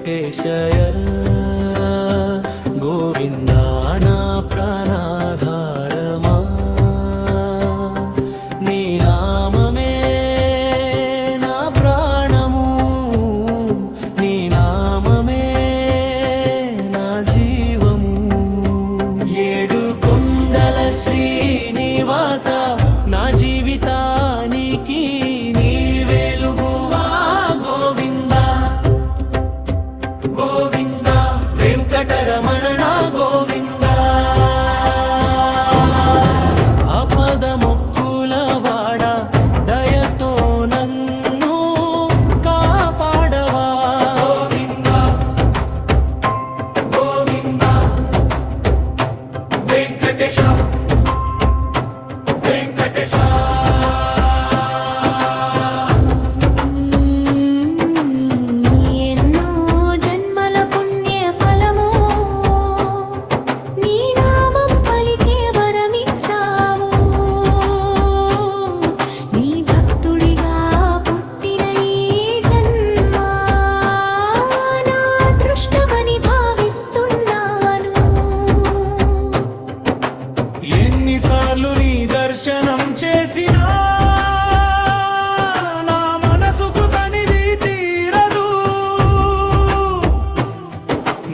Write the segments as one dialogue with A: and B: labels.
A: వెంకటేశయ గోవింద నా ప్రాణాధారమా నీ నామమే నా ప్రాణము నీ నామమే నా జీవము ఏడు కొండల శ్రీనివాస నా జీవితానికి నీ వెలుగువా గోవింద గోవింద వెంకటరమణ గోవింద ఆపద మొక్కుల వాడ దయతో నన్ను కాపాడవా గోవింద గోవింద వెంకటేశ వెంకటేశ
B: ఎన్నో జన్మల పుణ్య ఫలము నీ నామం పలికే వరమిచ్చావు నీ భక్తుడిగా పుట్టిన ఈ జన్మ నా అదృష్టమని భావిస్తున్నాను
A: ఎన్నిసార్లు నీ దర్శనం చేసినా నా మనసుకు తనివి తీరదు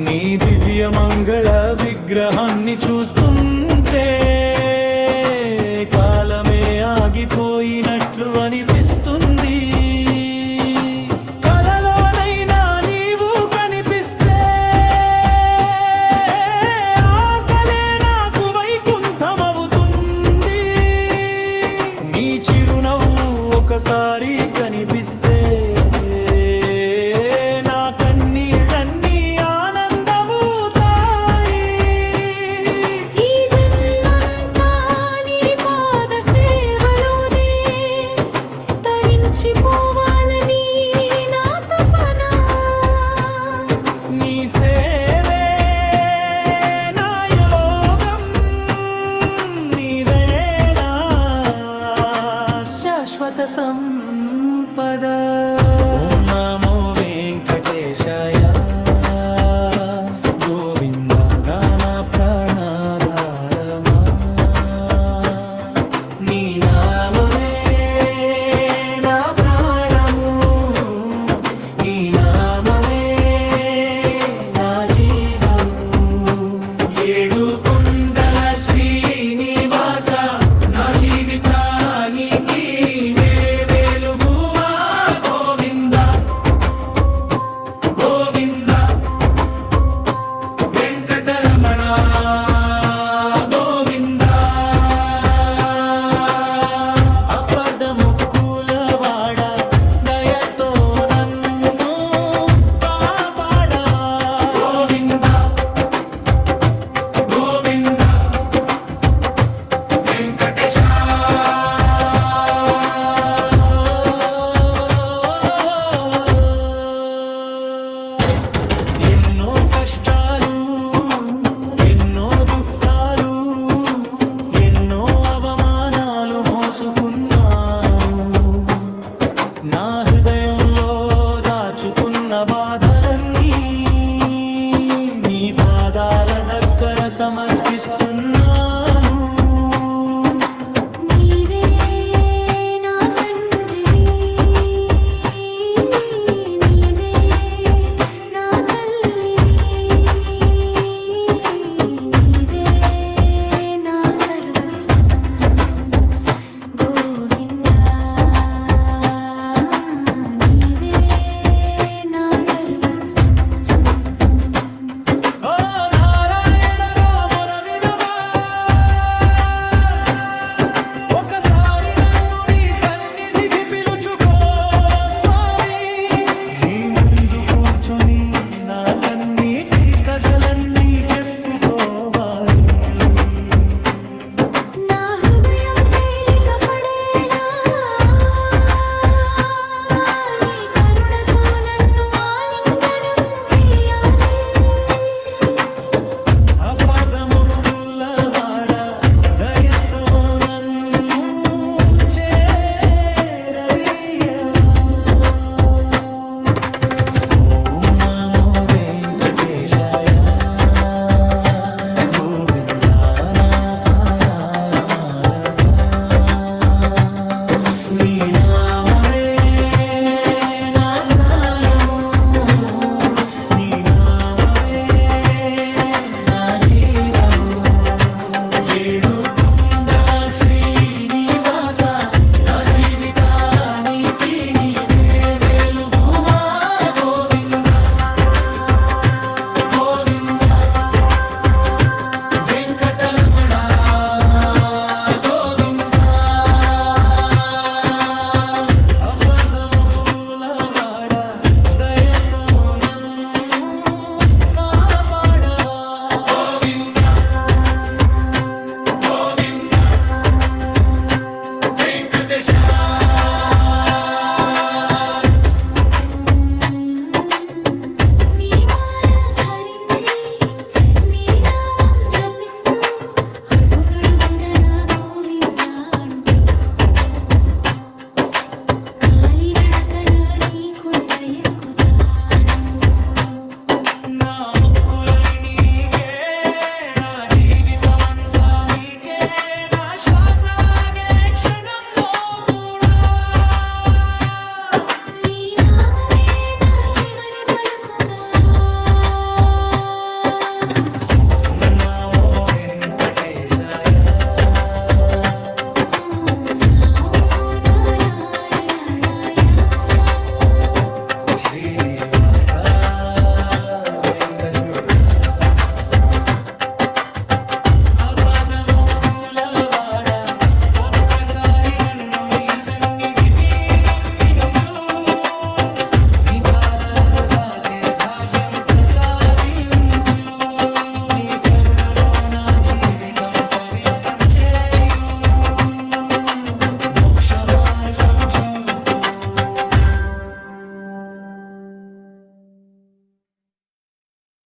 A: నీ దివ్య మంగళ విగ్రహాన్ని చూస్తుంటే కాలమే ఆగిపోయినట్లు అనిపిస్తుంది కలలోనైనా నీవు కనిపిస్తే ఆకలే నాకు వైకుంఠమవుతుంది నీ చిరునవ్వు ఒకసారి కనిపిస్తే నా కన్నీళ్ళన్నీ ఆనందమవుతాయి
B: ఈ జన్మంతా నీ పాద సేవలోనే తరించిపోవాలని నా తపన
A: నీ సేవే నా యోగం నీదేనా శాశ్వత సంపద ఓం నమో వెంకటేశాయ గోవింద నా ప్రాణాధారమా నీ నామమే నా ప్రాణము నీ నామమే నా జీవము ఏడు కొండల శ్రీనివాస నా జీవితానికి నే వెలుగువా గోవింద గోవింద వెంకటరమణ గోవింద అపద ముక్కుల వాడ దయతో నన్ను కాపాడా గోవింద గోవింద వెంకటేశ